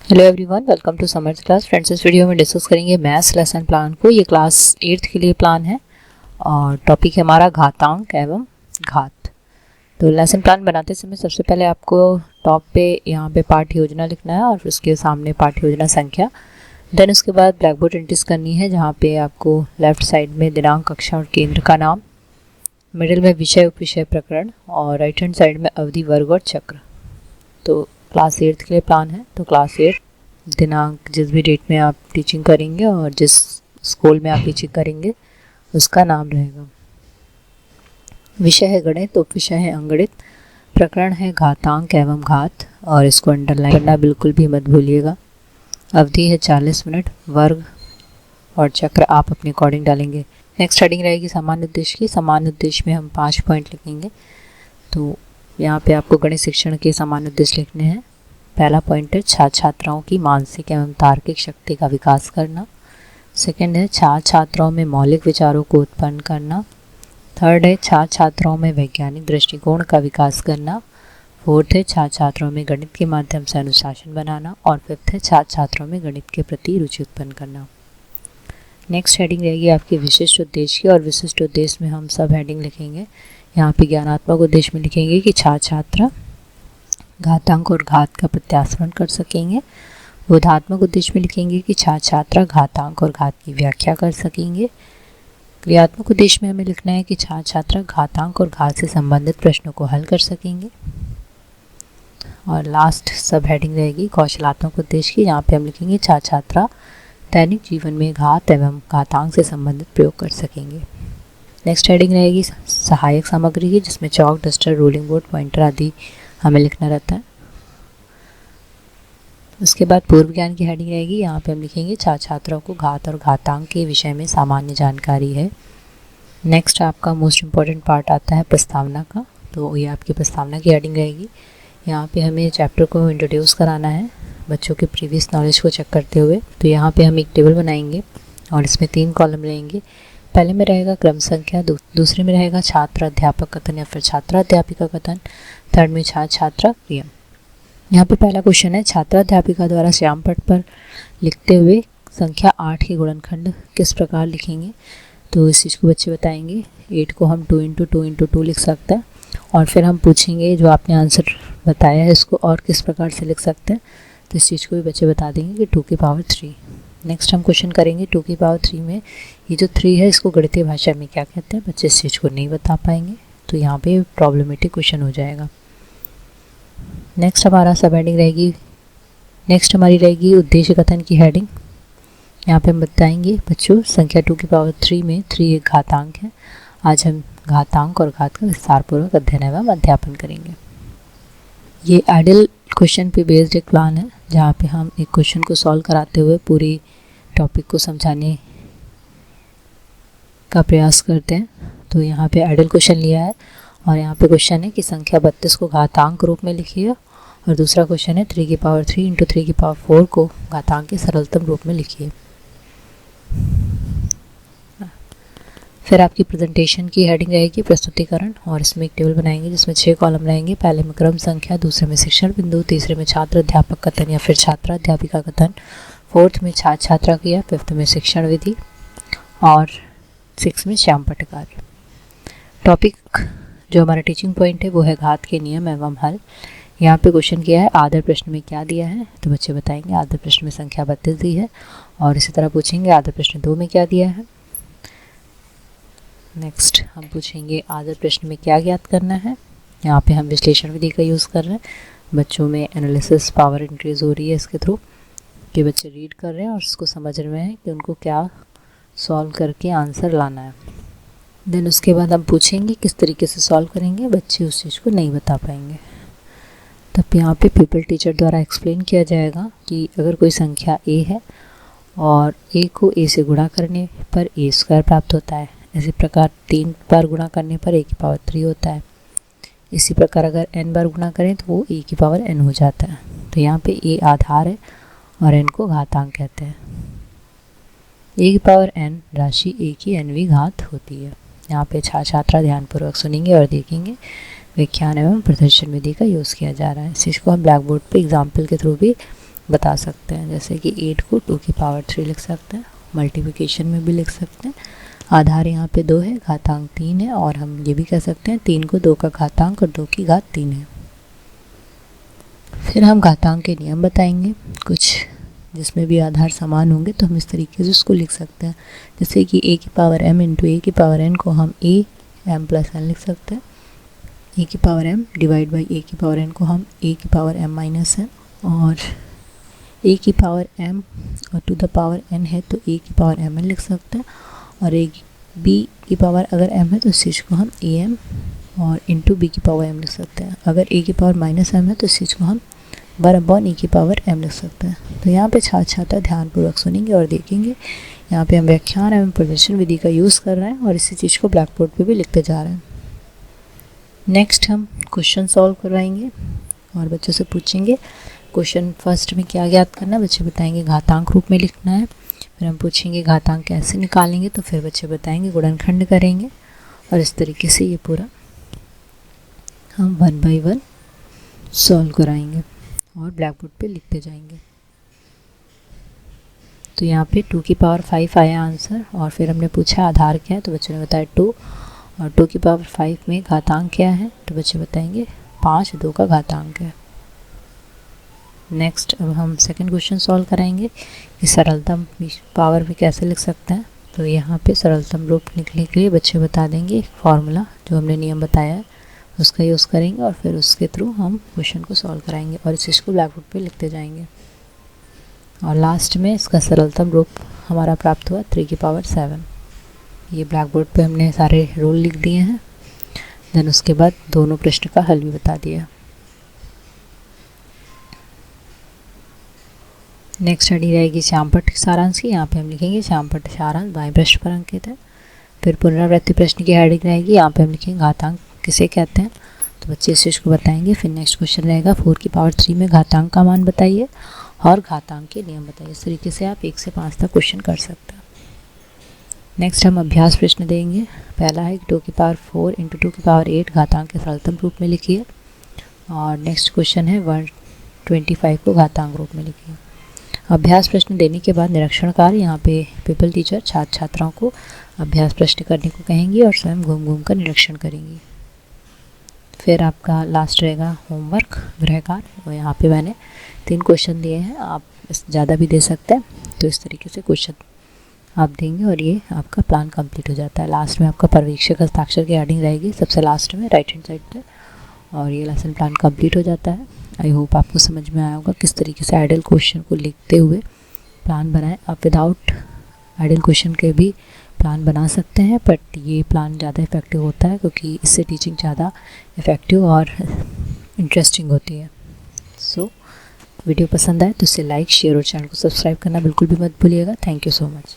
Hello everyone, welcome to Summer's class. Friends, इस video में discuss करेंगे मैथ्स लेसन प्लान को। ये क्लास 8th के लिए प्लान है और टॉपिक है हमारा घातांक एवं घात। तो लेसन प्लान बनाते समय सबसे पहले आपको टॉप पे यहाँ पे पाठ योजना लिखना है और उसके सामने पाठ योजना संख्या। देन उसके बाद ब्लैक बोर्ड एंट्रीज करनी है जहाँ पे आपको लेफ्ट साइड में दिनांक, कक्षा और केंद्र का नाम, मिडिल में विषय, उपविषय, प्रकरण और राइट हैंड साइड में अवधि, वर्ग और चक्र। तो क्लास 8th के लिए प्लान है। तो क्लास 8 दिनांक जिस भी डेट में आप टीचिंग करेंगे और जिस स्कूल में आप टीचिंग करेंगे उसका नाम रहेगा। विषय है गणित, उपविषय है अंगणित, प्रकरण है घातांक एवं घात और इसको अंडरलाइन करना बिल्कुल भी मत भूलिएगा। अवधि है 40 मिनट, वर्ग और चक्र आप अपने अकॉर्डिंग डालेंगे। नेक्स्ट हेडिंग रहेगी सामान्य उद्देश्य की। सामान्य उद्देश्य में हम 5 पॉइंट लिखेंगे। तो यहाँ पे आपको गणित शिक्षण के सामान्य उद्देश्य लिखने हैं। पहला पॉइंट है छात्र छात्राओं की मानसिक एवं तार्किक शक्ति का विकास करना। सेकंड है छात्र छात्राओं में मौलिक विचारों को उत्पन्न करना। थर्ड है छात्र छात्राओं में वैज्ञानिक दृष्टिकोण का विकास करना। फोर्थ है छात्र छात्राओं में गणित के माध्यम से अनुशासन बनाना। और फिफ्थ है छात्र छात्राओं में गणित के प्रति रुचि उत्पन्न करना। नेक्स्ट हेडिंग रहेगी आपकी विशिष्ट उद्देश्य की और विशिष्ट उद्देश्य में हम सब हेडिंग लिखेंगे। यहाँ पे ज्ञानात्मक उद्देश्य में लिखेंगे कि छात्र छात्रा घातांक और घात का प्रत्याशरण कर सकेंगे। बोधात्मक उद्देश्य में लिखेंगे कि छात्र छात्रा घातांक और घात की व्याख्या कर सकेंगे। क्रियात्मक उद्देश्य में हमें लिखना है कि छात्र छात्रा घातांक और घात से संबंधित प्रश्नों को हल कर सकेंगे। और लास्ट सब हेडिंग रहेगी कौशलात्मक उद्देश्य की। यहाँ पे हम लिखेंगे छात्र छात्रा दैनिक जीवन में घात एवं घातांक से संबंधित प्रयोग कर सकेंगे। नेक्स्ट हेडिंग रहेगी सहायक सामग्री की, जिसमें चौक, डस्टर, रोलिंग बोर्ड, पॉइंटर आदि हमें लिखना रहता है। उसके बाद पूर्व ज्ञान की हेडिंग रहेगी। यहाँ पे हम लिखेंगे छात्र छात्राओं को घात और घातांक के विषय में सामान्य जानकारी है। नेक्स्ट आपका मोस्ट इम्पॉर्टेंट पार्ट आता है प्रस्तावना का। तो ये आपकी प्रस्तावना की हेडिंग रहेगी। यहाँ पे हमें चैप्टर को इंट्रोड्यूस कराना है बच्चों के प्रीवियस नॉलेज को चेक करते हुए। तो यहाँ पे हम एक टेबल बनाएंगे और इसमें 3 कॉलम रहेंगे। पहले में रहेगा क्रम संख्या, दूसरे में रहेगा छात्र अध्यापक कथन या फिर छात्रा अध्यापिका कथन, थर्ड में छात्र छात्रा क्रिया। यहाँ पे पहला क्वेश्चन है छात्रा अध्यापिका द्वारा श्याम पट पर लिखते हुए संख्या 8 के गुणनखंड किस प्रकार लिखेंगे। तो इस चीज़ को बच्चे बताएंगे। 8 को हम 2 × 2 × 2 लिख सकते हैं और फिर हम पूछेंगे जो आपने आंसर बताया है इसको और किस प्रकार से लिख सकते हैं। तो इस चीज़ को भी बच्चे बता देंगे कि 2 की पावर 3। नेक्स्ट हम क्वेश्चन करेंगे 2 की पावर 3 में ये जो 3 है इसको गणितीय भाषा में क्या कहते हैं। बच्चे इस चीज़ को नहीं बता पाएंगे तो यहाँ पे प्रॉब्लमेटिक क्वेश्चन हो जाएगा। नेक्स्ट हमारा सब हेडिंग रहेगी। नेक्स्ट हमारी रहेगी उद्देश्य कथन की हेडिंग। यहाँ पे हम बताएंगे बच्चों संख्या 2 की पावर 3 में 3 एक घातांक है। आज हम घातांक और घात का विस्तारपूर्वक अध्ययन एवं अध्यापन करेंगे। ये आइडियल क्वेश्चन पे बेस्ड एक प्लान है जहाँ पे हम एक क्वेश्चन को सॉल्व कराते हुए पूरी टॉपिक को समझाने का प्रयास करते हैं। तो यहाँ पे आइडियल क्वेश्चन लिया है और यहाँ पे क्वेश्चन है कि संख्या 32 को घातांक रूप में लिखिए और दूसरा क्वेश्चन है 3 की पावर 3 × 3 की पावर 4 को घातांक के सरलतम रूप में लिखिए। फिर आपकी प्रेजेंटेशन की हेडिंग रहेगी प्रस्तुतिकरण और इसमें एक टेबल बनाएंगे जिसमें 6 कॉलम रहेंगे। पहले में क्रम संख्या, दूसरे में शिक्षण बिंदु, तीसरे में छात्र अध्यापक कथन या फिर छात्रा अध्यापिका कथन, फोर्थ में छात्र छात्रा क्रिया, फिफ्थ में शिक्षण विधि और 6 में श्याम पट कार्य। टॉपिक जो हमारा टीचिंग पॉइंट है वो है घात के नियम एवं हल। यहाँ पे क्वेश्चन किया है आदर प्रश्न में क्या दिया है। तो बच्चे बताएंगे आदर प्रश्न में संख्या 32 दी है और इसी तरह पूछेंगे आदर प्रश्न 2 में क्या दिया है। नेक्स्ट हम पूछेंगे आदर प्रश्न में क्या ज्ञात करना है। यहाँ पे हम विश्लेषण विधि का यूज़ कर रहे हैं। बच्चों में एनालिसिस पावर इंक्रीज हो रही है इसके थ्रू कि बच्चे रीड कर रहे हैं और इसको समझ रहे हैं कि उनको क्या सॉल्व करके आंसर लाना है। देन उसके बाद हम पूछेंगे किस तरीके से सॉल्व करेंगे। बच्चे उस चीज़ को नहीं बता पाएंगे। तब यहाँ पे पीपल टीचर द्वारा एक्सप्लेन किया जाएगा कि अगर कोई संख्या a है और a को a से गुणा करने पर a² प्राप्त होता है। इसी प्रकार 3 बार गुणा करने पर a की पावर 3 होता है। इसी प्रकार अगर n बार गुणा करें तो वो a की पावर n हो जाता है। तो यहाँ पे a आधार है और n को घातांक कहते हैं। a की पावर n राशि a की nवीं घात होती है। यहाँ पे छात्र छात्रा ध्यानपूर्वक सुनेंगे और देखेंगे व्याख्यान एवं प्रदर्शन विधि का यूज़ किया जा रहा है। इस चीज़ को हम ब्लैक बोर्ड पे एग्जाम्पल के थ्रू भी बता सकते हैं, जैसे कि 8 को 2 की पावर 3 लिख सकते हैं, मल्टीप्लिकेशन में भी लिख सकते हैं। आधार यहाँ पे 2 है, घातांक 3 है, और हम ये भी कह सकते हैं 3 को 2 का घातांक और 2 की घात 3 है। फिर हम घातांक के नियम बताएंगे कुछ, जिसमें भी आधार समान होंगे तो हम इस तरीके से उसको लिख सकते हैं, जैसे कि a की पावर m इंटू a की पावर n को हम a m प्लस n लिख सकते हैं। a की power m divide by a की पावर n को हम a की पावर m माइनस n, और a की पावर m और टू द पावर n है तो a की पावर mn लिख सकते हैं, और b की पावर अगर m है तो इस चीज़ को हम am और इंटू b की पावर m लिख सकते हैं। अगर a की पावर माइनस m है तो इस चीज़ को हम 1/e की पावर m लिख सकते हैं। तो यहाँ पे छात्र छात्रा ध्यानपूर्वक सुनेंगे और देखेंगे। यहाँ पे हम व्याख्यान एवं प्रदर्शन विधि का यूज़ कर रहे हैं और इसी चीज़ को ब्लैक बोर्ड पर भी लिखते जा रहे हैं। नेक्स्ट हम क्वेश्चन सॉल्व करवाएंगे और बच्चों से पूछेंगे क्वेश्चन फर्स्ट में क्या ज्ञात करना है। बच्चे बताएंगे घातांक रूप में लिखना है। फिर हम पूछेंगे घातांक कैसे निकालेंगे, तो फिर बच्चे बताएंगे गुणनखंड करेंगे, और इस तरीके से ये पूरा हम 1 बाई 1 सॉल्व कराएंगे और ब्लैक बोर्ड पे लिखते जाएंगे। तो यहाँ पे 2 की पावर 5 आया आंसर, और फिर हमने पूछा आधार क्या है, तो बच्चों ने बताया 2, और 2 की पावर 5 में घातांक क्या है, तो बच्चे बताएंगे 5 2 का घातांक है। नेक्स्ट अब हम सेकंड क्वेश्चन सॉल्व कराएंगे कि सरलतम पावर भी कैसे लिख सकते हैं। तो यहाँ पे सरलतम रूप लिखने के लिए बच्चे बता देंगे फॉर्मूला जो हमने नियम बताया है उसका यूज़ करेंगे, और फिर उसके थ्रू हम क्वेश्चन को सॉल्व कराएंगे और इस चीज़ को ब्लैक बोर्ड पे लिखते जाएंगे। और लास्ट में इसका सरलतम रूप हमारा प्राप्त हुआ 3 की पावर 7। ये ब्लैक बोर्ड पे हमने सारे रूल लिख दिए हैं। देन उसके बाद दोनों प्रश्न का हल भी बता दिया। नेक्स्ट स्टडी रहेगी श्यामपट्ट सारांश की। यहाँ पे हम लिखेंगे श्यामपट्ट सारांश बाएं पृष्ठ पर अंकित है। फिर पुनरावृत्ति प्रश्न की हेडिंग रहेगी, यहाँ पे हम लिखेंगे घातांक किसे कहते हैं, तो बच्चे इस चीज़ को बताएंगे। फिर नेक्स्ट क्वेश्चन रहेगा 4 की पावर 3 में घातांक का मान बताइए और घातांक के नियम बताइए। इस तरीके से आप 1 से 5 तक क्वेश्चन कर सकते हैं। नेक्स्ट हम अभ्यास प्रश्न देंगे। पहला है 2 की पावर 4 इंटू 2 की पावर 8 घातांक के सरलतम रूप में लिखिए, और नेक्स्ट क्वेश्चन है 125 को घातांक रूप में लिखिए। अभ्यास प्रश्न देने के बाद निरीक्षण कार्य, यहाँ पे पीपल टीचर छात्र छात्राओं को अभ्यास प्रश्न करने को कहेंगी और स्वयं घूम घूम कर निरीक्षण करेंगी। फिर आपका लास्ट रहेगा होमवर्क गृह कार्य, और यहाँ पे मैंने 3 क्वेश्चन दिए हैं, आप ज़्यादा भी दे सकते हैं। तो इस तरीके से क्वेश्चन आप देंगे और ये आपका प्लान कंप्लीट हो जाता है। लास्ट में आपका पर्यवेक्षक हस्ताक्षर की हेडिंग रहेगी सबसे लास्ट में राइट हैंड साइड पे, और ये लेसन प्लान कंप्लीट हो जाता है। आई होप आपको समझ में आया होगा किस तरीके से आइडियल क्वेश्चन को लिखते हुए प्लान बनाएं। आप विदाउट आइडियल क्वेश्चन के भी प्लान बना सकते हैं, बट ये प्लान ज़्यादा इफेक्टिव होता है क्योंकि इससे टीचिंग ज़्यादा इफेक्टिव और इंटरेस्टिंग होती है। सो वीडियो पसंद आए तो इसे लाइक शेयर और चैनल को सब्सक्राइब करना बिल्कुल भी मत भूलिएगा। Thank you so much.